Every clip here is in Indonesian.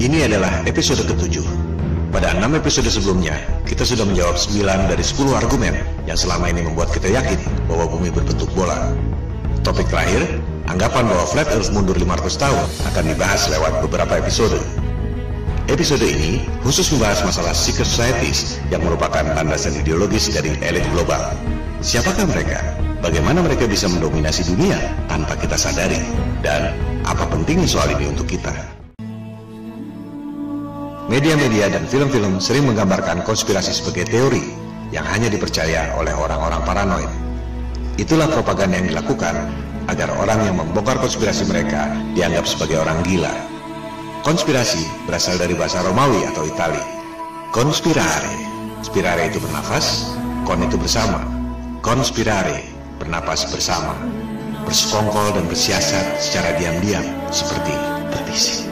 Ini adalah episode ke-7. Pada 6 episode sebelumnya, kita sudah menjawab 9 dari 10 argumen yang selama ini membuat kita yakin bahwa bumi berbentuk bola. Topik terakhir, anggapan bahwa Flat Earth mundur 500 tahun akan dibahas lewat beberapa episode. Episode ini khusus membahas masalah secret societies yang merupakan landasan ideologis dari elit global. Siapakah mereka? Bagaimana mereka bisa mendominasi dunia tanpa kita sadari? Dan apa pentingnya soal ini untuk kita? Media-media dan film-film sering menggambarkan konspirasi sebagai teori yang hanya dipercaya oleh orang-orang paranoid. Itulah propaganda yang dilakukan agar orang yang membongkar konspirasi mereka dianggap sebagai orang gila. Konspirasi berasal dari bahasa Romawi atau Itali. Conspirare. Spirare itu bernafas, kon itu bersama. Conspirare, bernapas bersama. Bersekongkol dan bersiasat secara diam-diam seperti petisi.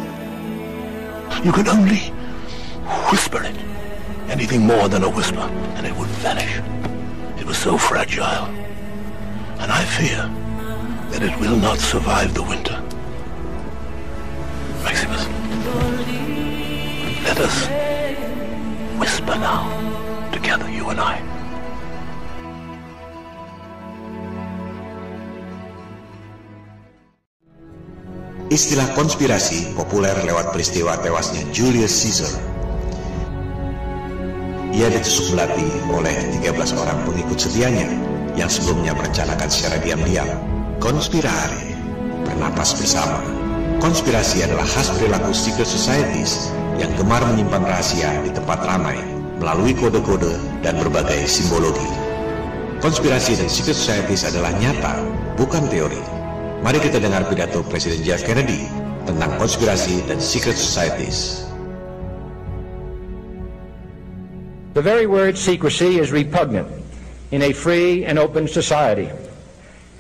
You could only whisper it, anything more than a whisper, and it would vanish. It was so fragile, and I fear that it will not survive the winter. Maximus, let us whisper now, together, you and I. Istilah konspirasi populer lewat peristiwa tewasnya Julius Caesar. Ia ditusuk belati oleh 13 orang pengikut setianya yang sebelumnya merencanakan secara diam-diam. Conspirare, bernapas bersama. Konspirasi adalah khas perilaku secret societies yang gemar menyimpan rahasia di tempat ramai melalui kode-kode dan berbagai simbologi. Konspirasi dan secret societies adalah nyata, bukan teori. Mari kita dengar pidato Presiden Jeff Kennedy tentang konspirasi dan secret societies. The very word secrecy is repugnant in a free and open society.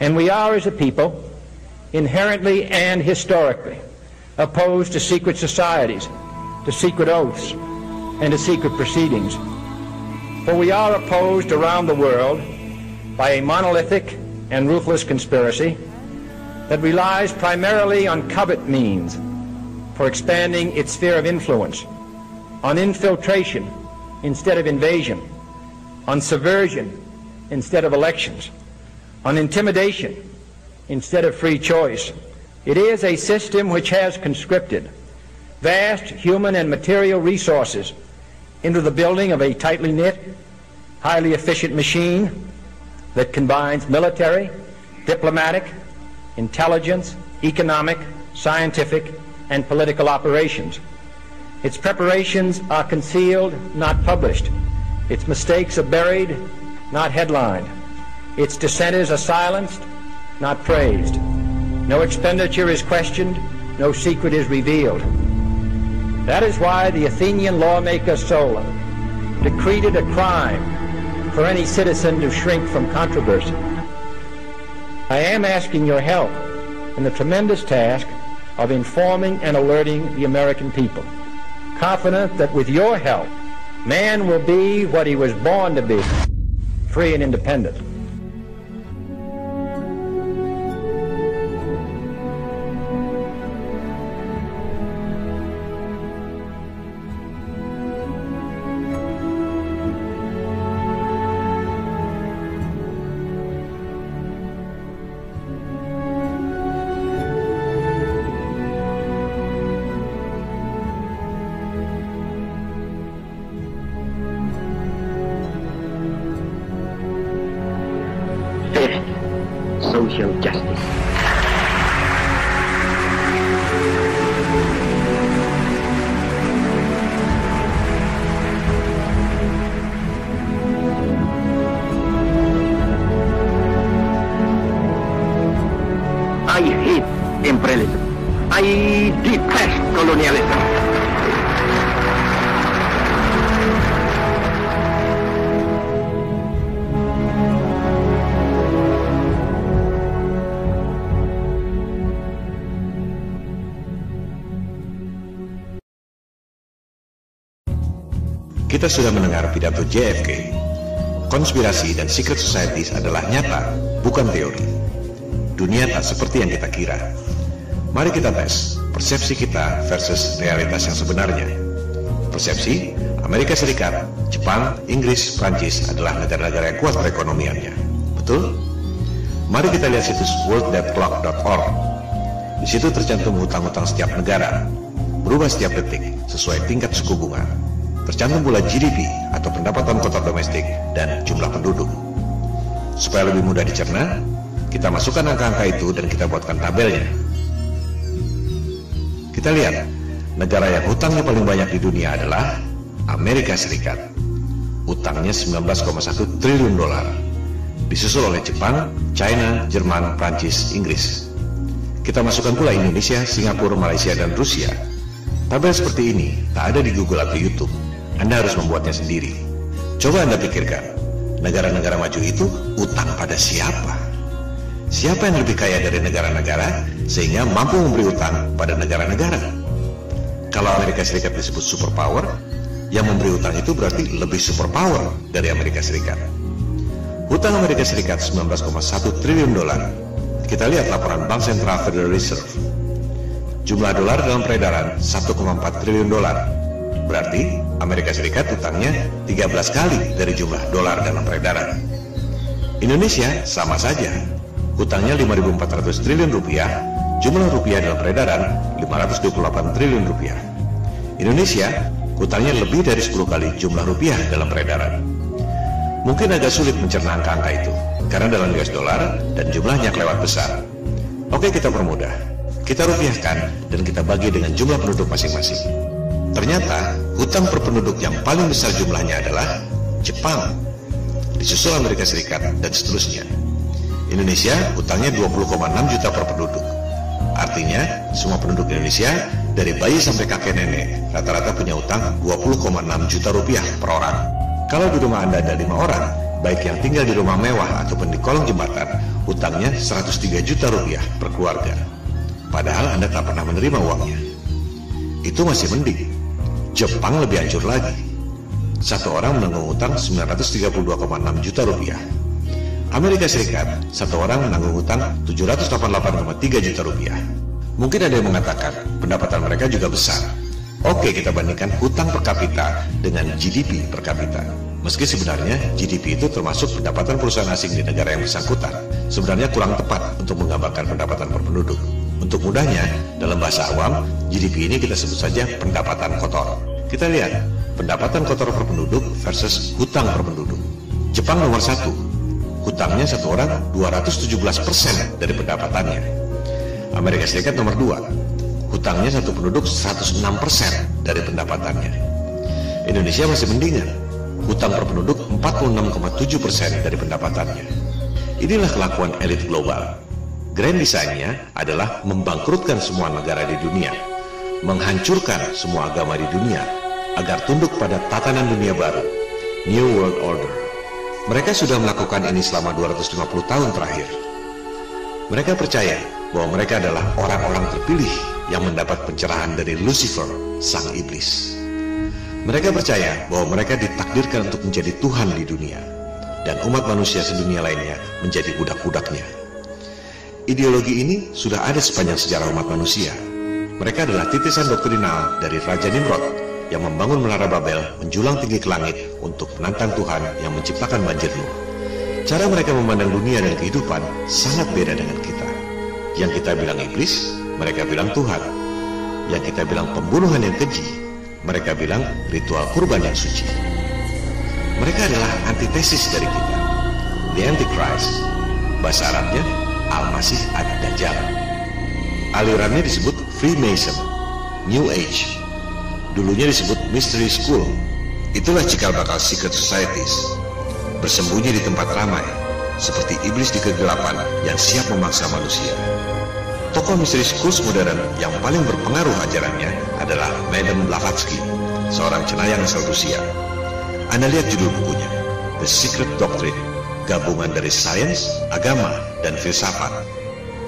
And we are, as a people, inherently and historically opposed to secret societies, to secret oaths, and to secret proceedings. For we are opposed around the world by a monolithic and ruthless conspiracy that relies primarily on covert means for expanding its sphere of influence, on infiltration instead of invasion, on subversion instead of elections, on intimidation instead of free choice. It is a system which has conscripted vast human and material resources into the building of a tightly knit, highly efficient machine that combines military, diplomatic, intelligence, economic, scientific, and political operations. Its preparations are concealed, not published. Its mistakes are buried, not headlined. Its dissenters are silenced, not praised. No expenditure is questioned, no secret is revealed. That is why the Athenian lawmaker Solon decreed it a crime for any citizen to shrink from controversy. I am asking your help in the tremendous task of informing and alerting the American people, confident that with your help, man will be what he was born to be, free and independent. Social justice. I hate imperialism. I detest colonialism. Kita sudah mendengar pidato JFK. Konspirasi dan secret societies adalah nyata, bukan teori. Dunia tak seperti yang kita kira. Mari kita tes, persepsi kita versus realitas yang sebenarnya. Persepsi, Amerika Serikat, Jepang, Inggris, Prancis adalah negara-negara yang kuat perekonomiannya. Betul? Mari kita lihat situs worlddebtclock.org. Di situ tercantum hutang-hutang setiap negara, berubah setiap detik sesuai tingkat suku bunga. Tercantum pula GDP atau pendapatan kotor domestik dan jumlah penduduk. Supaya lebih mudah dicerna, kita masukkan angka-angka itu dan kita buatkan tabelnya. Kita lihat, negara yang hutangnya paling banyak di dunia adalah Amerika Serikat. Hutangnya 19,1 triliun dolar. Disusul oleh Jepang, China, Jerman, Prancis, Inggris. Kita masukkan pula Indonesia, Singapura, Malaysia, dan Rusia. Tabel seperti ini tak ada di Google atau YouTube. Anda harus membuatnya sendiri. Coba Anda pikirkan, negara-negara maju itu utang pada siapa? Siapa yang lebih kaya dari negara-negara sehingga mampu memberi utang pada negara-negara? Kalau Amerika Serikat disebut superpower, yang memberi utang itu berarti lebih superpower dari Amerika Serikat. Hutang Amerika Serikat 19,1 triliun dolar. Kita lihat laporan Bank Sentral Federal Reserve. Jumlah dolar dalam peredaran 1,4 triliun dolar. Berarti Amerika Serikat utangnya 13 kali dari jumlah dolar dalam peredaran. Indonesia sama saja. Hutangnya 5.400 triliun rupiah, jumlah rupiah dalam peredaran 528 triliun rupiah. Indonesia hutangnya lebih dari 10 kali jumlah rupiah dalam peredaran. Mungkin agak sulit mencerna angka-angka itu, karena dalam US dollar dan jumlahnya kelewat besar. Oke, kita permudah. Kita rupiahkan dan kita bagi dengan jumlah penduduk masing-masing. Ternyata hutang per penduduk yang paling besar jumlahnya adalah Jepang, disusul Amerika Serikat dan seterusnya. Indonesia hutangnya 20,6 juta per penduduk. Artinya semua penduduk Indonesia dari bayi sampai kakek nenek rata-rata punya utang 20,6 juta rupiah per orang. Kalau di rumah Anda ada 5 orang, baik yang tinggal di rumah mewah ataupun di kolong jembatan, hutangnya 103 juta rupiah per keluarga. Padahal Anda tak pernah menerima uangnya. Itu masih mending. Jepang lebih hancur lagi. Satu orang menanggung utang 932,6 juta rupiah. Amerika Serikat, satu orang menanggung utang 788,3 juta rupiah. Mungkin ada yang mengatakan pendapatan mereka juga besar. Oke, kita bandingkan hutang per kapita dengan GDP per kapita. Meski sebenarnya GDP itu termasuk pendapatan perusahaan asing di negara yang bersangkutan, sebenarnya kurang tepat untuk menggambarkan pendapatan per penduduk. Untuk mudahnya, dalam bahasa awam, GDP ini kita sebut saja pendapatan kotor. Kita lihat, pendapatan kotor per penduduk versus hutang per penduduk. Jepang nomor 1, hutangnya satu orang 217% dari pendapatannya. Amerika Serikat nomor 2, hutangnya satu penduduk 106% dari pendapatannya. Indonesia masih mendingan, hutang per penduduk 46,7% dari pendapatannya. Inilah kelakuan elit global. Grand design-nya adalah membangkrutkan semua negara di dunia, menghancurkan semua agama di dunia, agar tunduk pada tatanan dunia baru, New World Order. Mereka sudah melakukan ini selama 250 tahun terakhir. Mereka percaya bahwa mereka adalah orang-orang terpilih yang mendapat pencerahan dari Lucifer, sang iblis. Mereka percaya bahwa mereka ditakdirkan untuk menjadi Tuhan di dunia, dan umat manusia sedunia lainnya menjadi budak-budaknya. Ideologi ini sudah ada sepanjang sejarah umat manusia. Mereka adalah titisan doktrinal dari Raja Nimrod yang membangun menara Babel menjulang tinggi ke langit untuk menantang Tuhan yang menciptakan banjir Nuh. Cara mereka memandang dunia dan kehidupan sangat beda dengan kita. Yang kita bilang iblis, mereka bilang Tuhan. Yang kita bilang pembunuhan yang keji, mereka bilang ritual kurban yang suci. Mereka adalah antitesis dari kita. The Antichrist, bahasa Arabnya Al-Masih Ad-Dajjal. Alirannya disebut Freemason, New Age. Dulunya disebut Mystery School. Itulah cikal bakal secret societies, bersembunyi di tempat ramai, seperti iblis di kegelapan yang siap memaksa manusia. Tokoh Mystery Schools modern yang paling berpengaruh ajarannya adalah Madame Blavatsky, seorang cenayang asal Rusia. Anda lihat judul bukunya, The Secret Doctrine, gabungan dari sains, agama, dan filsafat.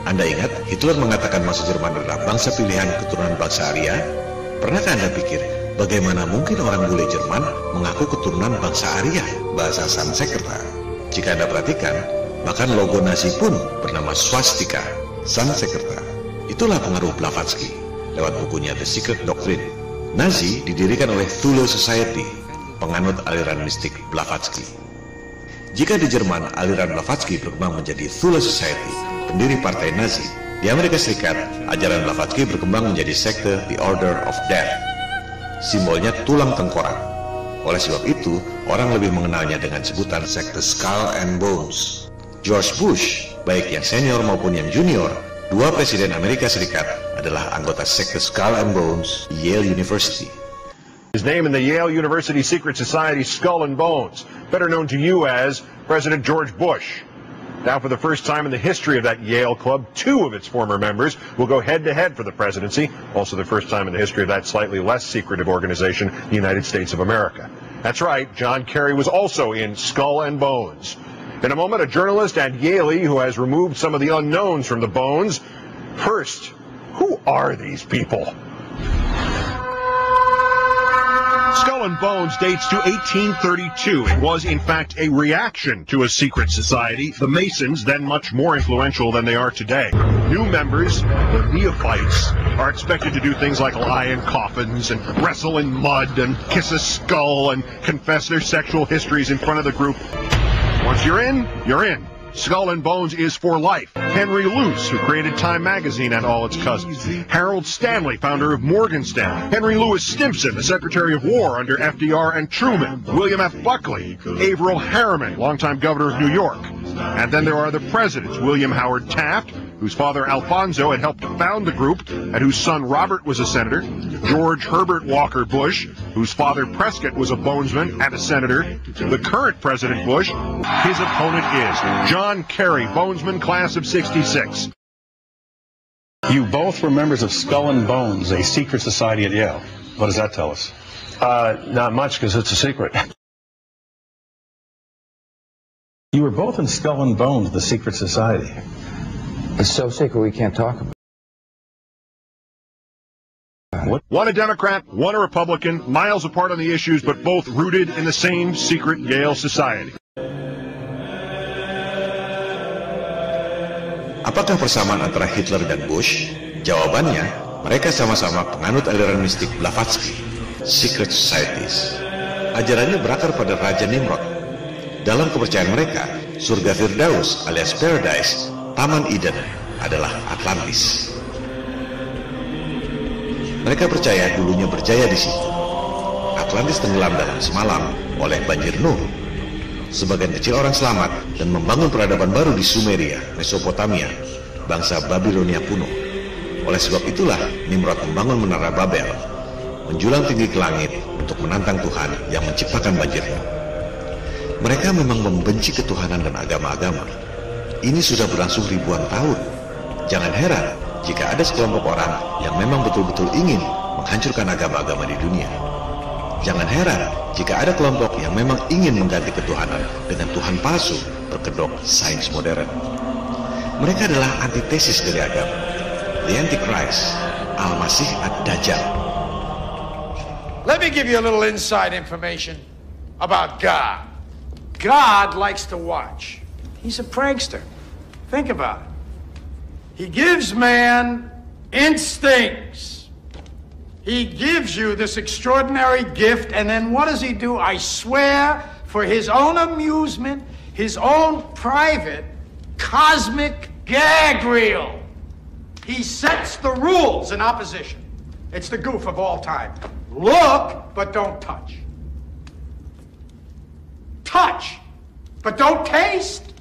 Anda ingat Hitler mengatakan masa Jerman adalah bangsa pilihan keturunan bangsa Arya? Pernahkah Anda pikir bagaimana mungkin orang bule Jerman mengaku keturunan bangsa Arya, bahasa Sanskerta? Jika Anda perhatikan, bahkan logo Nazi pun bernama swastika, Sanskerta. Itulah pengaruh Blavatsky. lewat bukunya The Secret Doctrine. Nazi didirikan oleh Thule Society, penganut aliran mistik Blavatsky. Jika di Jerman aliran Blavatsky berkembang menjadi Thule Society, pendiri partai Nazi, di Amerika Serikat ajaran Blavatsky berkembang menjadi sekte The Order of Death. Simbolnya tulang tengkorak. Oleh sebab itu, orang lebih mengenalnya dengan sebutan sekte Skull and Bones. George Bush, baik yang senior maupun yang junior, dua presiden Amerika Serikat, adalah anggota sekte Skull and Bones Yale University. His name in the Yale University Secret Society Skull and Bones, better known to you as President George Bush. Now, for the first time in the history of that Yale club, two of its former members will go head-to-head for the presidency. Also the first time in the history of that slightly less secretive organization, the United States of America. That's right, John Kerry was also in Skull and Bones. In a moment, a journalist at Yale who has removed some of the unknowns from the bones. First, who are these people? Skull and Bones dates to 1832. It was, in fact, a reaction to a secret society, the Masons, then much more influential than they are today. New members, the neophytes, are expected to do things like lie in coffins and wrestle in mud and kiss a skull and confess their sexual histories in front of the group. Once you're in, you're in. Skull and Bones is for life. Henry Luce, who created Time Magazine and all its cousins. Harold Stanley, founder of Morgan Stanley. Henry Louis Stimson, the Secretary of War under FDR and Truman. William F. Buckley. Averill Harriman, longtime governor of New York. And then there are the presidents, William Howard Taft, whose father Alfonso had helped found the group and whose son Robert was a senator, George Herbert Walker Bush, whose father Prescott was a bonesman and a senator, the current President Bush, his opponent is John Kerry, bonesman, class of 66. You both were members of Skull and Bones, a secret society at Yale. What does that tell us? Not much, because it's a secret. You were both in Skull and Bones, the secret society. It's so secret we can't talk about it. One a Democrat, one a Republican, miles apart on the issues, but both rooted in the same secret Yale society. Apakah persamaan antara Hitler dan Bush? Jawabannya, mereka sama-sama penganut aliran mistik Blavatsky, secret societies. Ajarannya berakar pada Raja Nimrod. Dalam kepercayaan mereka, surga Firdaus alias Paradise, Taman Eden, adalah Atlantis. Mereka percaya dulunya berjaya di situ. Atlantis tenggelam dalam semalam oleh banjir Nuh. Sebagian kecil orang selamat dan membangun peradaban baru di Sumeria, Mesopotamia, bangsa Babilonia kuno. Oleh sebab itulah Nimrod membangun menara Babel, menjulang tinggi ke langit untuk menantang Tuhan yang menciptakan banjirnya. Mereka memang membenci ketuhanan dan agama-agama. Ini sudah berlangsung ribuan tahun. Jangan heran jika ada sekelompok orang yang memang betul-betul ingin menghancurkan agama-agama di dunia. Jangan heran jika ada kelompok yang memang ingin mengganti ketuhanan dengan Tuhan palsu berkedok sains modern. Mereka adalah antitesis dari agama. The Antichrist, Al-Masih Ad-Dajjal. Let me give you a little inside information about God. God likes to watch. He's a prankster. Think about it. He gives man instincts. He gives you this extraordinary gift, and then what does he do? I swear, for his own amusement, his own private cosmic gag reel, he sets the rules in opposition. It's the goof of all time. Look, but don't touch. Touch, but don't taste.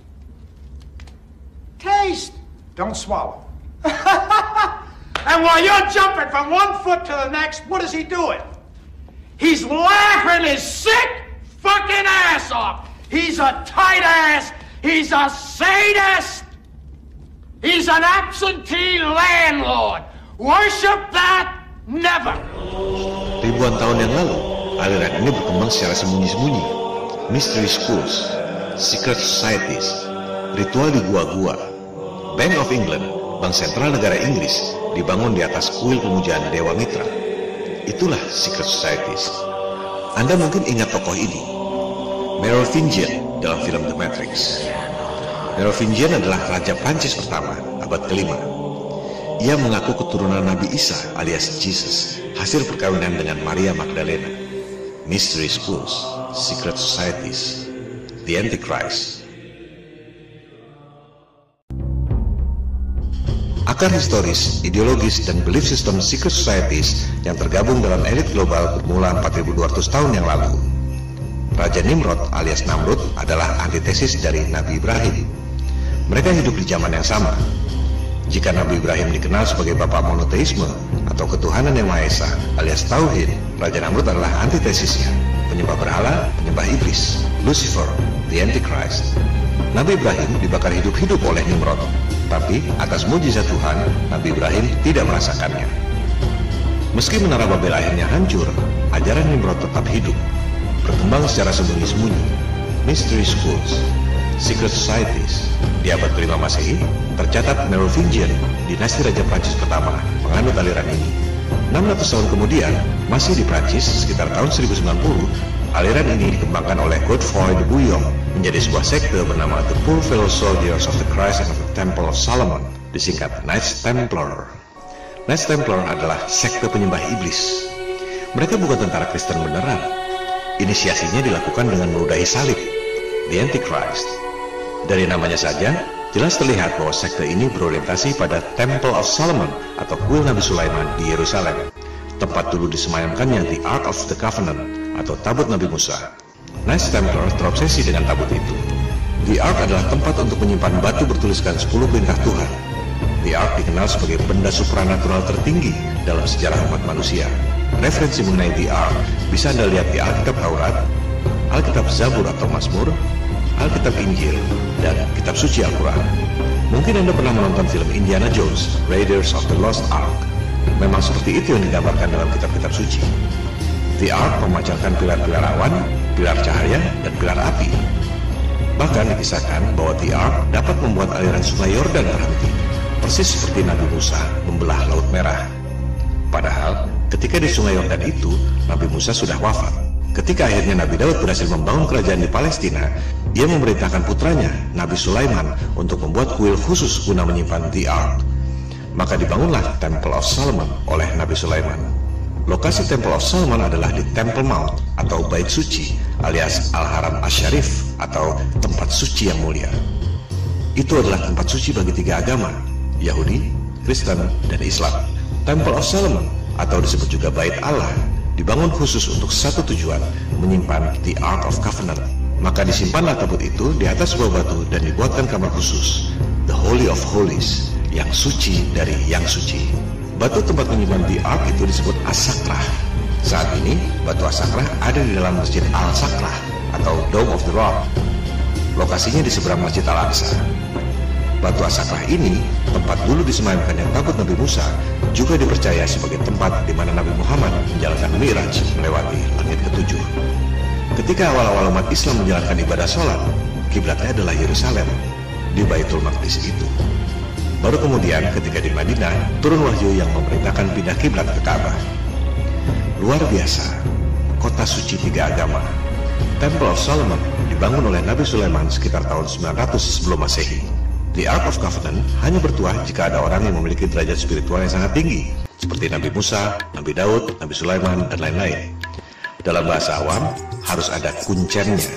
Taste, don't swallow. And while you're jumping from one foot to the next, what is he doing? He's laughing his sick fucking ass off. He's a tight ass. He's a sadist. He's an absentee landlord. Worship that? Never. Ribuan tahun yang lalu, aliran ini berkembang secara sembunyi-sembunyi. Mystery schools, secret societies, ritual di gua-gua. Bank of England, bank sentral negara Inggris, dibangun di atas kuil pemujaan Dewa Mitra. Itulah secret societies. Anda mungkin ingat tokoh ini, Merovingian dalam film The Matrix. Merovingian adalah Raja Prancis pertama, abad ke-5. Ia mengaku keturunan Nabi Isa alias Jesus, hasil perkawinan dengan Maria Magdalena. Mystery schools, secret societies, the Antichrist. Akar historis, ideologis, dan belief system secret societies yang tergabung dalam elit global bermula 4200 tahun yang lalu. Raja Nimrod alias Namrud adalah antitesis dari Nabi Ibrahim. Mereka hidup di zaman yang sama. Jika Nabi Ibrahim dikenal sebagai bapak monoteisme atau ketuhanan yang Maha Esa alias Tauhid, Raja Namrud adalah antitesisnya, penyembah berhala, penyembah iblis, Lucifer, the Antichrist. Nabi Ibrahim dibakar hidup-hidup oleh Nimrod, tapi atas mujizat Tuhan, Nabi Ibrahim tidak merasakannya. Meski menara Babel akhirnya hancur, ajaran Nimrod tetap hidup, berkembang secara sembunyi-sembunyi. Mystery schools, secret societies. Di abad ke-5 Masehi, tercatat Merovingian, dinasti Raja Prancis pertama, menganut aliran ini. 600 tahun kemudian, masih di Prancis sekitar tahun 1090, aliran ini dikembangkan oleh Godefroy de Bouillon menjadi sebuah sekte bernama The Poor Fellow Soldiers of the Christ and of the Temple of Solomon, disingkat Knights Templar. Knights Templar adalah sekte penyembah iblis. Mereka bukan tentara Kristen beneran. Inisiasinya dilakukan dengan meludahi salib, the Antichrist. Dari namanya saja, jelas terlihat bahwa sekte ini berorientasi pada Temple of Solomon atau kuil Nabi Sulaiman di Yerusalem, tempat dulu disemayamkannya the Ark of the Covenant atau tabut Nabi Musa. Knights Templar terobsesi dengan tabut itu. The Ark adalah tempat untuk menyimpan batu bertuliskan 10 perintah Tuhan. The Ark dikenal sebagai benda supranatural tertinggi dalam sejarah umat manusia. Referensi mengenai The Ark bisa Anda lihat di Alkitab Taurat, Alkitab Zabur atau Mazmur, Alkitab Injil, dan Kitab Suci Al-Quran. Mungkin Anda pernah menonton film Indiana Jones, Raiders of the Lost Ark. Memang seperti itu yang digambarkan dalam kitab-kitab suci. The Ark memancarkan pilar-pilar awan, pilar cahaya, dan pilar api. Bahkan dikisahkan bahwa The Ark dapat membuat aliran sungai Yordan berhenti, persis seperti Nabi Musa membelah Laut Merah. Padahal, ketika di sungai Yordan itu, Nabi Musa sudah wafat. Ketika akhirnya Nabi Daud berhasil membangun kerajaan di Palestina, ia memerintahkan putranya, Nabi Sulaiman, untuk membuat kuil khusus guna menyimpan The Ark. Maka dibangunlah Temple of Solomon oleh Nabi Sulaiman. Lokasi Temple of Solomon adalah di Temple Mount atau Bait Suci alias Al-Haram Asy-Syarif atau tempat suci yang mulia. Itu adalah tempat suci bagi 3 agama, Yahudi, Kristen, dan Islam. Temple of Solomon atau disebut juga Bait Allah dibangun khusus untuk satu tujuan, menyimpan the Ark of Covenant. Maka disimpanlah tabut itu di atas sebuah batu dan dibuatkan kamar khusus, the Holy of Holies, yang suci dari yang suci. Batu tempat menyimpan the Ark itu disebut As-Sakrah. Saat ini, batu As-Sakrah ada di dalam Masjid Al-Sakrah atau Dome of the Rock. Lokasinya di seberang Masjid Al-Aqsa. Batu As-Sakrah ini, tempat dulu disemayamkannya tabut Nabi Musa, juga dipercaya sebagai tempat di mana Nabi Muhammad menjalankan Mi'raj melewati langit ke-7. Ketika awal-awal umat Islam menjalankan ibadah sholat, kiblatnya adalah Yerusalem, di Baitul Maqdis itu. Baru kemudian ketika di Madinah, turun wahyu yang memerintahkan pindah kiblat ke Ka'bah. Luar biasa, kota suci 3 agama. Temple of Solomon dibangun oleh Nabi Sulaiman sekitar tahun 900 sebelum Masehi. The Ark of Covenant hanya bertuah jika ada orang yang memiliki derajat spiritual yang sangat tinggi, seperti Nabi Musa, Nabi Daud, Nabi Sulaiman, dan lain-lain. Dalam bahasa awam, harus ada kuncennya.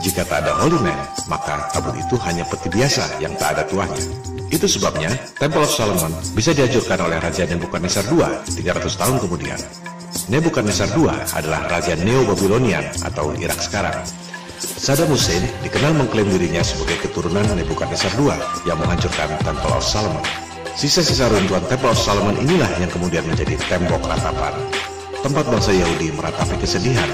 Jika tak ada holy man, maka tabut itu hanya peti biasa yang tak ada tuahnya. Itu sebabnya Temple of Solomon bisa dihancurkan oleh Raja Nebukadnezar II 300 tahun kemudian. Nebukadnezar II adalah Raja Neo-Babylonian atau Irak sekarang. Saddam Hussein dikenal mengklaim dirinya sebagai keturunan Nebukadnezar II yang menghancurkan Temple of Solomon. Sisa-sisa runtuhan Temple of Solomon inilah yang kemudian menjadi tembok ratapan. Tempat bangsa Yahudi meratapi kesedihan,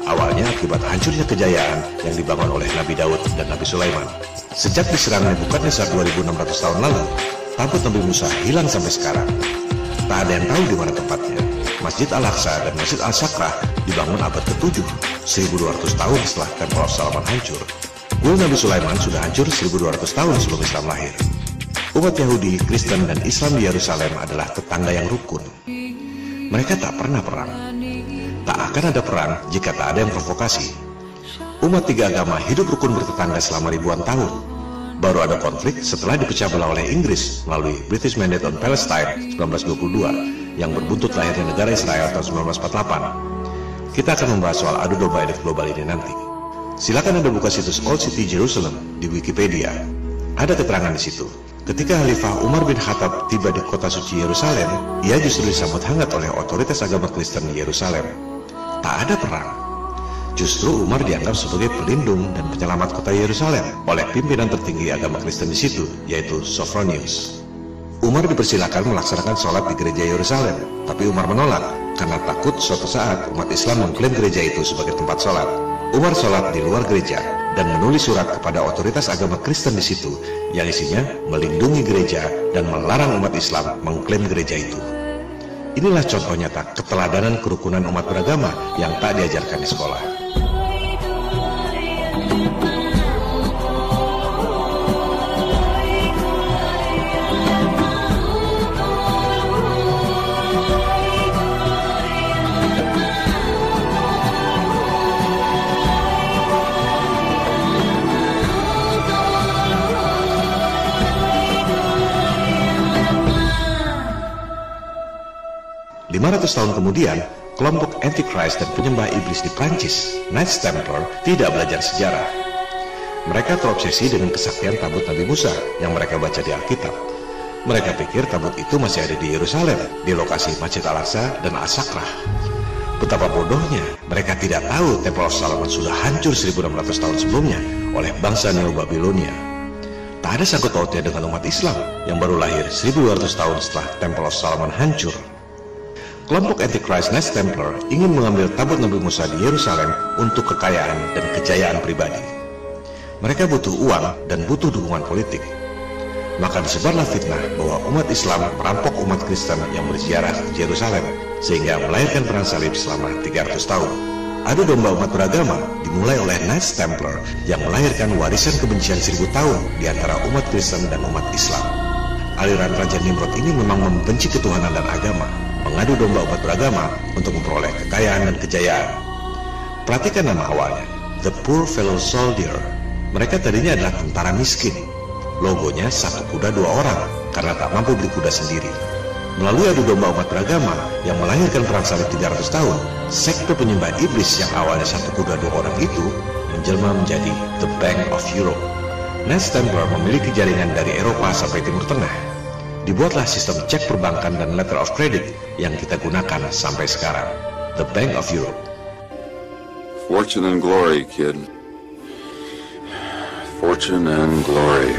awalnya akibat hancurnya kejayaan yang dibangun oleh Nabi Daud dan Nabi Sulaiman. Sejak diserang Nebukadnezar 2600 tahun lalu, tabut Nabi Musa hilang sampai sekarang. Tak ada yang tahu di mana tempatnya. Masjid Al-Aqsa dan Masjid Al-Sakrah dibangun abad ke-7, 1200 tahun setelah Temple of Solomon hancur. Kuil Nabi Sulaiman sudah hancur 1200 tahun sebelum Islam lahir. Umat Yahudi, Kristen, dan Islam di Yerusalem adalah tetangga yang rukun. Mereka tak pernah perang. Tak akan ada perang jika tak ada yang provokasi. Umat 3 agama hidup rukun bertetangga selama ribuan tahun. Baru ada konflik setelah dipecah belah oleh Inggris melalui British Mandate on Palestine 1922 yang berbuntut lahirnya negara Israel tahun 1948. Kita akan membahas soal adu domba elit global ini nanti. Silakan Anda buka situs Old City Jerusalem di Wikipedia. Ada keterangan di situ. Ketika Khalifah Umar bin Khattab tiba di kota suci Yerusalem, ia justru disambut hangat oleh otoritas agama Kristen di Yerusalem. Tak ada perang. Justru Umar dianggap sebagai pelindung dan penyelamat kota Yerusalem oleh pimpinan tertinggi agama Kristen di situ, yaitu Sophronius. Umar dipersilakan melaksanakan sholat di gereja Yerusalem, tapi Umar menolak karena takut suatu saat umat Islam mengklaim gereja itu sebagai tempat sholat. Umar sholat di luar gereja dan menulis surat kepada otoritas agama Kristen di situ yang isinya melindungi gereja dan melarang umat Islam mengklaim gereja itu. Inilah contoh nyata keteladanan kerukunan umat beragama yang tak diajarkan di sekolah. Ratus tahun kemudian, kelompok Antichrist dan penyembah iblis di Prancis, Knights Templar, tidak belajar sejarah. Mereka terobsesi dengan kesaktian tabut Nabi Musa yang mereka baca di Alkitab. Mereka pikir tabut itu masih ada di Yerusalem, di lokasi Masjid Al-Aqsa dan As-Sakrah. Betapa bodohnya, mereka tidak tahu Temple of Solomon sudah hancur 1600 tahun sebelumnya oleh bangsa Neo-Babilonia. Tak ada sangkut pautnya dengan umat Islam yang baru lahir 1200 tahun setelah Temple of Solomon hancur. Kelompok Antichrist Knights Templar ingin mengambil tabut Nabi Musa di Yerusalem untuk kekayaan dan kejayaan pribadi. Mereka butuh uang dan butuh dukungan politik. Maka disebarlah fitnah bahwa umat Islam merampok umat Kristen yang berziarah di Yerusalem sehingga melahirkan perang salib selama 300 tahun. Adu domba umat beragama dimulai oleh Knights Templar yang melahirkan warisan kebencian 1000 tahun di antara umat Kristen dan umat Islam. Aliran Raja Nimrod ini memang membenci ketuhanan dan agama, mengadu domba umat beragama untuk memperoleh kekayaan dan kejayaan. Perhatikan nama awalnya, The Poor Fellow Soldier. Mereka tadinya adalah tentara miskin. Logonya satu kuda 2 orang karena tak mampu beli kuda sendiri. Melalui adu domba umat beragama yang melahirkan perang salib 300 tahun, sekte penyembah iblis yang awalnya satu kuda 2 orang itu menjelma menjadi The Bank of Europe. Knights Templar memiliki jaringan dari Eropa sampai Timur Tengah. Dibuatlah sistem cek perbankan dan letter of credit yang kita gunakan sampai sekarang, The Bank of Europe. Fortune and glory, kid. Fortune and glory.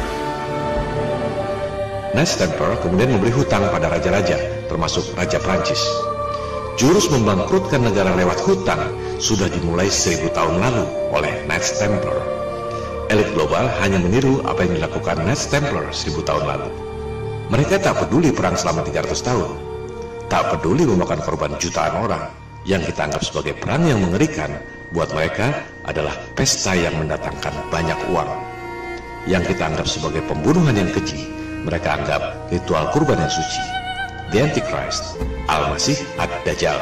Knights Templar kemudian memberi hutang pada raja-raja, termasuk Raja Prancis. Jurus membangkrutkan negara lewat hutang sudah dimulai 1000 tahun lalu oleh Knights Templar. Elit global hanya meniru apa yang dilakukan Knights Templar 1000 tahun lalu. Mereka tak peduli perang selama 300 tahun, tak peduli memakan korban jutaan orang. Yang kita anggap sebagai perang yang mengerikan, buat mereka adalah pesta yang mendatangkan banyak uang. Yang kita anggap sebagai pembunuhan yang keji, mereka anggap ritual kurban yang suci. The Antichrist, Al-Masih Ad-Dajjal.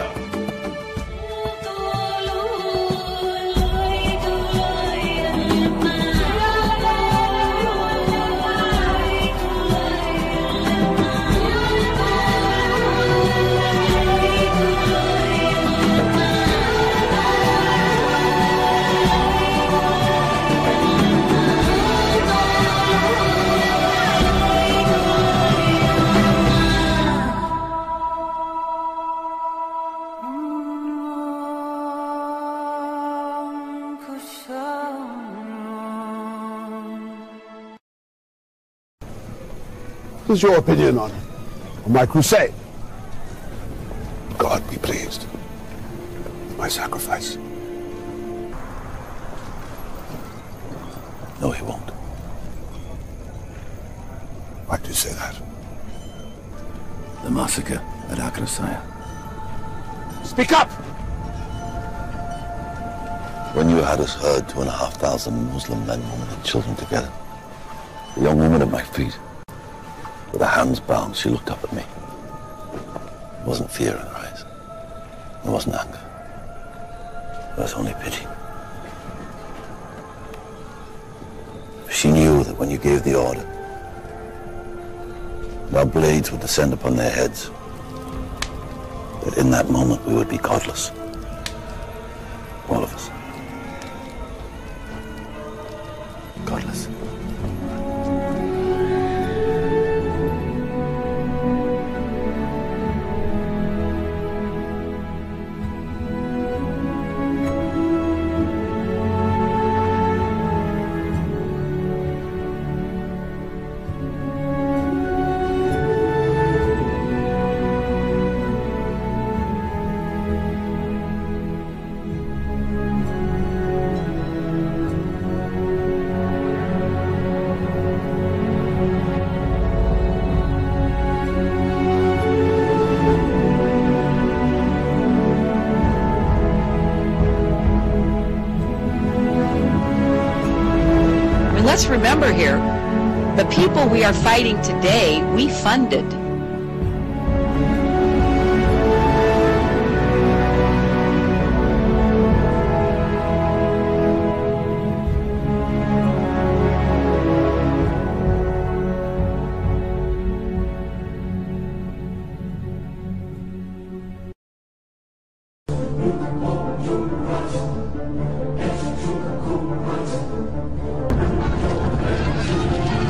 What is your opinion on my crusade? God be pleased with my sacrifice. No, he won't. Why do you say that? The massacre at Akrasaya. Speak up! When you had us herd 2,500 Muslim men, women and children together, a young woman at my feet, with her hands bound, she looked up at me. It wasn't fear in her eyes. It wasn't anger. It was only pity. She knew that when you gave the order, our blades would descend upon their heads. That in that moment we would be godless. All of us. Godless. Let's remember here, the people we are fighting today, we funded.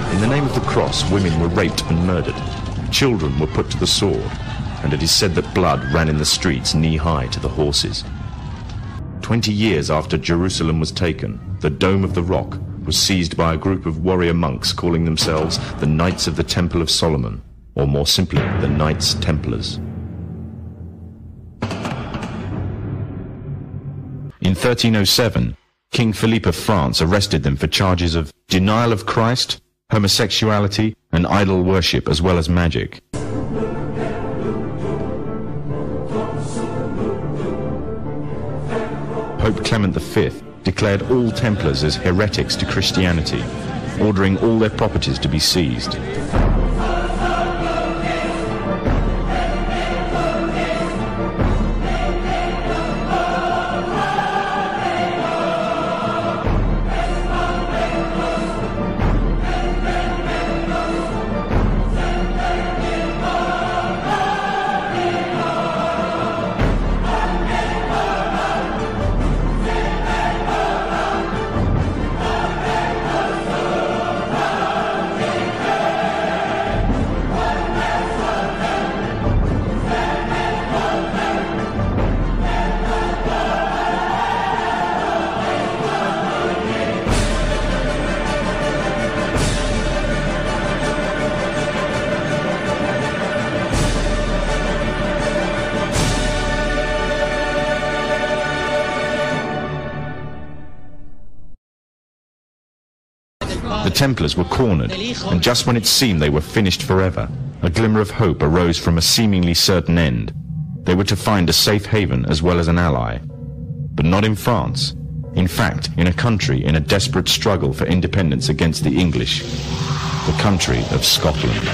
In the name of the cross, women were raped and murdered. Children were put to the sword, and it is said that blood ran in the streets knee-high to the horses. 20 years after Jerusalem was taken, the Dome of the Rock was seized by a group of warrior monks calling themselves the Knights of the Temple of Solomon, or more simply, the Knights Templars. In 1307, King Philippe of France arrested them for charges of denial of Christ, homosexuality, and idol worship, as well as magic. Pope Clement V declared all Templars as heretics to Christianity, ordering all their properties to be seized. The Templars were cornered, and just when it seemed they were finished forever, a glimmer of hope arose from a seemingly certain end. They were to find a safe haven as well as an ally. But not in France. In fact, in a country in a desperate struggle for independence against the English. The country of Scotland.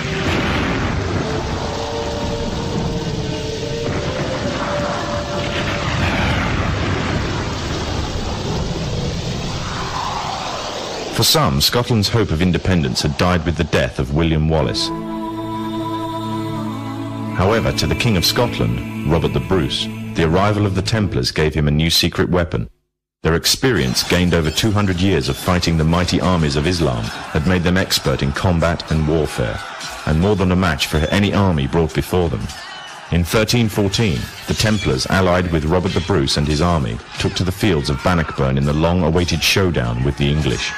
For some, Scotland's hope of independence had died with the death of William Wallace. However, to the King of Scotland, Robert the Bruce, the arrival of the Templars gave him a new secret weapon. Their experience, gained over 200 years of fighting the mighty armies of Islam, had made them expert in combat and warfare, and more than a match for any army brought before them. In 1314, the Templars, allied with Robert the Bruce and his army, took to the fields of Bannockburn in the long-awaited showdown with the English.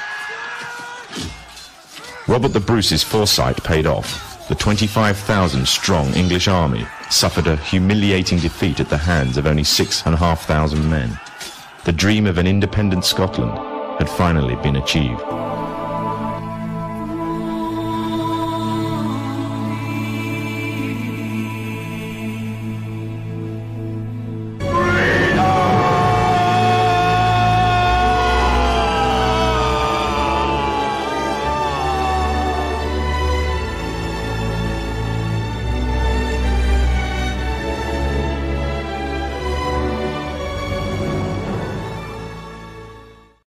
Robert the Bruce's foresight paid off. The 25,000-strong English army suffered a humiliating defeat at the hands of only 6,500 men. The dream of an independent Scotland had finally been achieved.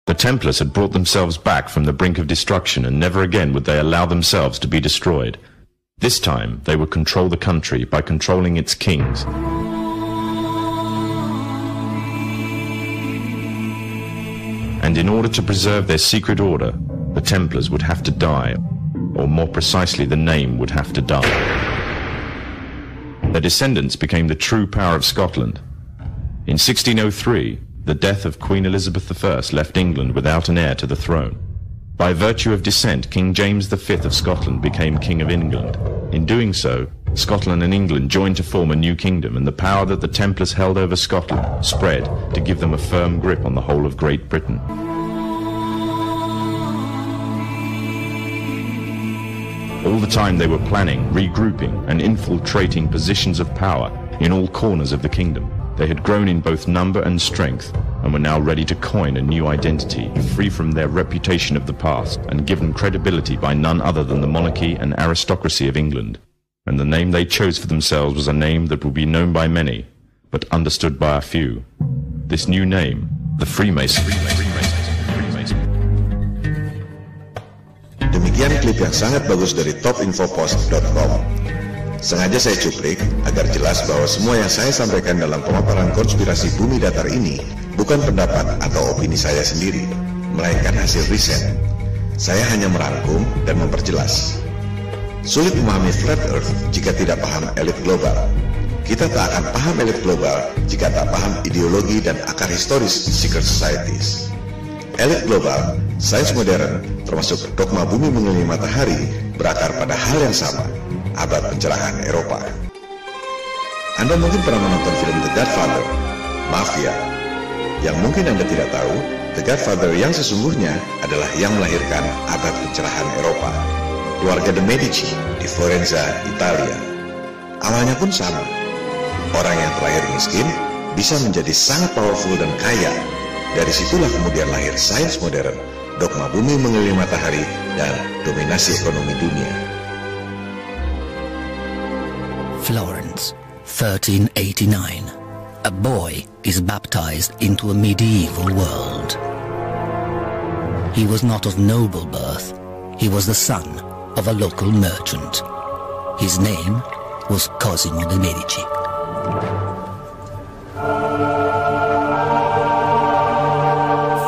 The Templars had brought themselves back from the brink of destruction, and never again would they allow themselves to be destroyed. This time, they would control the country by controlling its kings. And in order to preserve their secret order, the Templars would have to die, or more precisely, the name would have to die. Their descendants became the true power of Scotland. In 1603, the death of Queen Elizabeth I left England without an heir to the throne. By virtue of descent, King James V of Scotland became King of England. In doing so, Scotland and England joined to form a new kingdom, and the power that the Templars held over Scotland spread to give them a firm grip on the whole of Great Britain. All the time they were planning, regrouping, and infiltrating positions of power in all corners of the kingdom. They had grown in both number and strength, and were now ready to coin a new identity, free from their reputation of the past, and given credibility by none other than the monarchy and aristocracy of England. And the name they chose for themselves was a name that would be known by many, but understood by a few. This new name, the Freemasons. Demikian klip yang sangat bagus dari topinfopost.com. Sengaja saya cuplik agar jelas bahwa semua yang saya sampaikan dalam pemaparan konspirasi bumi datar ini bukan pendapat atau opini saya sendiri, melainkan hasil riset. Saya hanya merangkum dan memperjelas. Sulit memahami Flat Earth jika tidak paham elit global. Kita tak akan paham elit global jika tak paham ideologi dan akar historis secret societies. Elit global, sains modern, termasuk dogma bumi mengelilingi matahari, berakar pada hal yang sama, abad pencerahan Eropa. Anda mungkin pernah menonton film The Godfather, Mafia. Yang mungkin Anda tidak tahu, The Godfather yang sesungguhnya adalah yang melahirkan abad pencerahan Eropa. Keluarga de Medici di Florenza, Italia. Awalnya pun sama. Orang yang terlahir miskin bisa menjadi sangat powerful dan kaya. Dari situlah kemudian lahir sains modern, dogma bumi mengelilingi matahari, dan dominasi ekonomi dunia. Florence, 1389. A boy is baptized into a medieval world. He was not of noble birth. He was the son of a local merchant. His name was Cosimo de' Medici.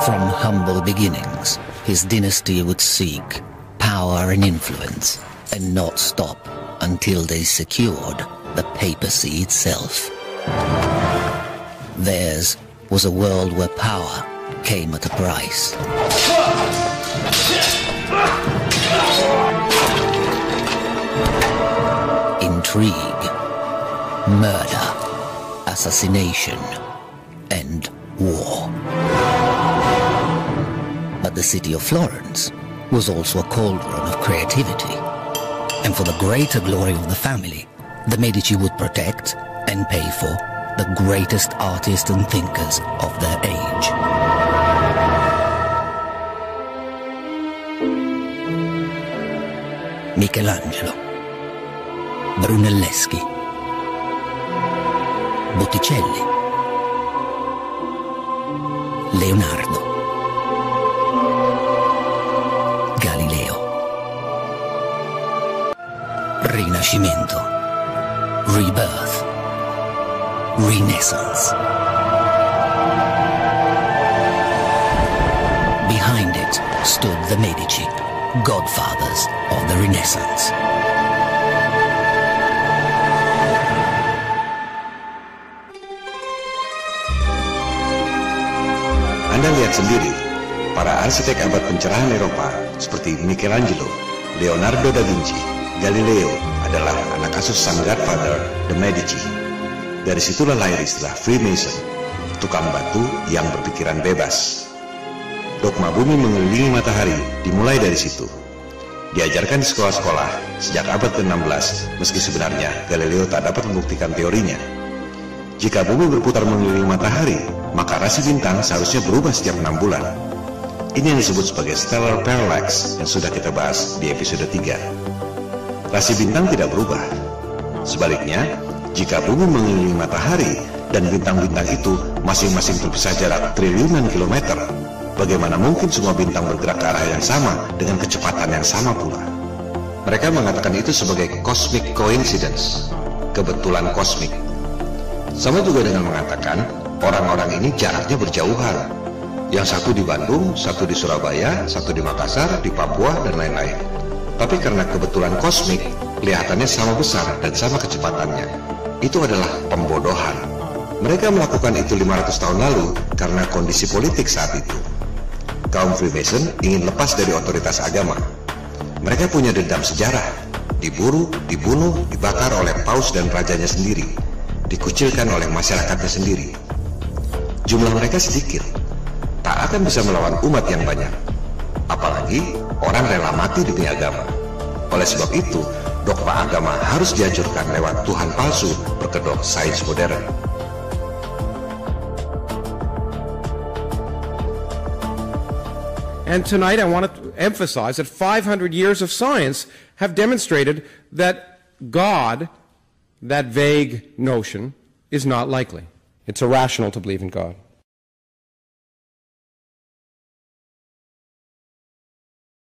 From humble beginnings, his dynasty would seek power and influence, and not stop until they secured the papacy itself. Theirs was a world where power came at a price. Intrigue, murder, assassination, and war. But the city of Florence was also a cauldron of creativity. And for the greater glory of the family, the Medici would protect and pay for the greatest artists and thinkers of their age. Michelangelo, Brunelleschi, Botticelli, Leonardo, Galileo. Rinascimento, rebirth, renaissance. Behind it stood the Medici, godfathers of the Renaissance. Anda lihat sendiri, para arsitek abad pencerahan Eropa seperti Michelangelo, Leonardo da Vinci, Galileo adalah anak asuh sang godfather, the Medici. Dari situlah lahir istilah Freemason, tukang batu yang berpikiran bebas. Dogma bumi mengelilingi matahari dimulai dari situ. Diajarkan di sekolah-sekolah sejak abad ke-16, meski sebenarnya Galileo tak dapat membuktikan teorinya. Jika bumi berputar mengelilingi matahari, maka rasi bintang seharusnya berubah setiap 6 bulan. Ini yang disebut sebagai stellar parallax yang sudah kita bahas di episode 3. Rasi bintang tidak berubah. Sebaliknya, jika bumi mengelilingi matahari dan bintang-bintang itu masing-masing terpisah jarak triliunan kilometer, Bagaimana mungkin semua bintang bergerak ke arah yang sama dengan kecepatan yang sama pula? Mereka mengatakan itu sebagai cosmic coincidence, kebetulan kosmik. Sama juga dengan mengatakan orang-orang ini jaraknya berjauhan. Yang satu di Bandung, satu di Surabaya, satu di Makassar, di Papua, dan lain-lain. Tapi karena kebetulan kosmik, kelihatannya sama besar dan sama kecepatannya. Itu adalah pembodohan. Mereka melakukan itu 500 tahun lalu karena kondisi politik saat itu. Kaum Freemason ingin lepas dari otoritas agama. Mereka punya dendam sejarah, diburu, dibunuh, dibakar oleh paus dan rajanya sendiri, dikucilkan oleh masyarakatnya sendiri. Jumlah mereka sedikit, tak akan bisa melawan umat yang banyak. Apalagi orang rela mati demi agama. Oleh sebab itu, dogma agama harus dihancurkan lewat Tuhan palsu berkedok sains modern. And tonight I want to emphasize that 500 years of science have demonstrated that God, that vague notion, is not likely. It's irrational to believe in God.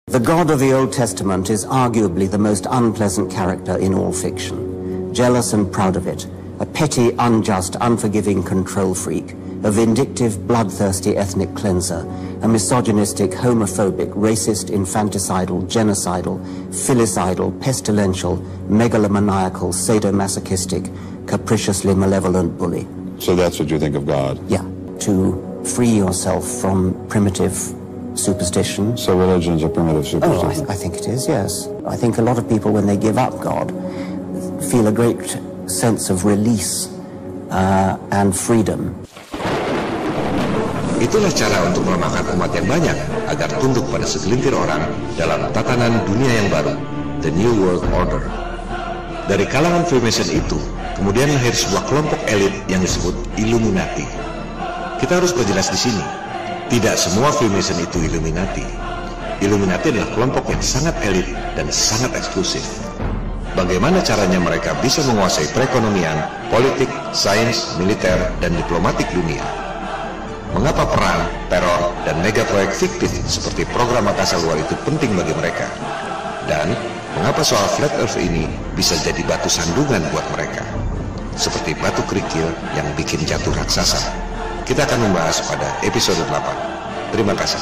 The God of the Old Testament is arguably the most unpleasant character in all fiction. Jealous and proud of it, a petty, unjust, unforgiving control freak, a vindictive, bloodthirsty ethnic cleanser, a misogynistic, homophobic, racist, infanticidal, genocidal, filicidal, pestilential, megalomaniacal, sadomasochistic, capriciously malevolent bully. So that's what you think of God? Yeah, to free yourself from primitive superstition. So religion's a primitive superstition? Oh, I think it is, yes. I think a lot of people, when they give up God, feel a great sense of release and freedom. Itulah cara untuk melemahkan umat yang banyak agar tunduk pada segelintir orang dalam tatanan dunia yang baru, the New World Order. Dari kalangan Freemason itu, kemudian lahir sebuah kelompok elit yang disebut Illuminati. Kita harus perjelas di sini, tidak semua Freemason itu Illuminati. Illuminati adalah kelompok yang sangat elit dan sangat eksklusif. Bagaimana caranya mereka bisa menguasai perekonomian, politik, sains, militer, dan diplomatik dunia? Mengapa perang, teror, dan mega proyek fiktif seperti program angkasa luar itu penting bagi mereka? Dan mengapa soal flat earth ini bisa jadi batu sandungan buat mereka? Seperti batu kerikil yang bikin jatuh raksasa. Kita akan membahas pada episode 8. Terima kasih.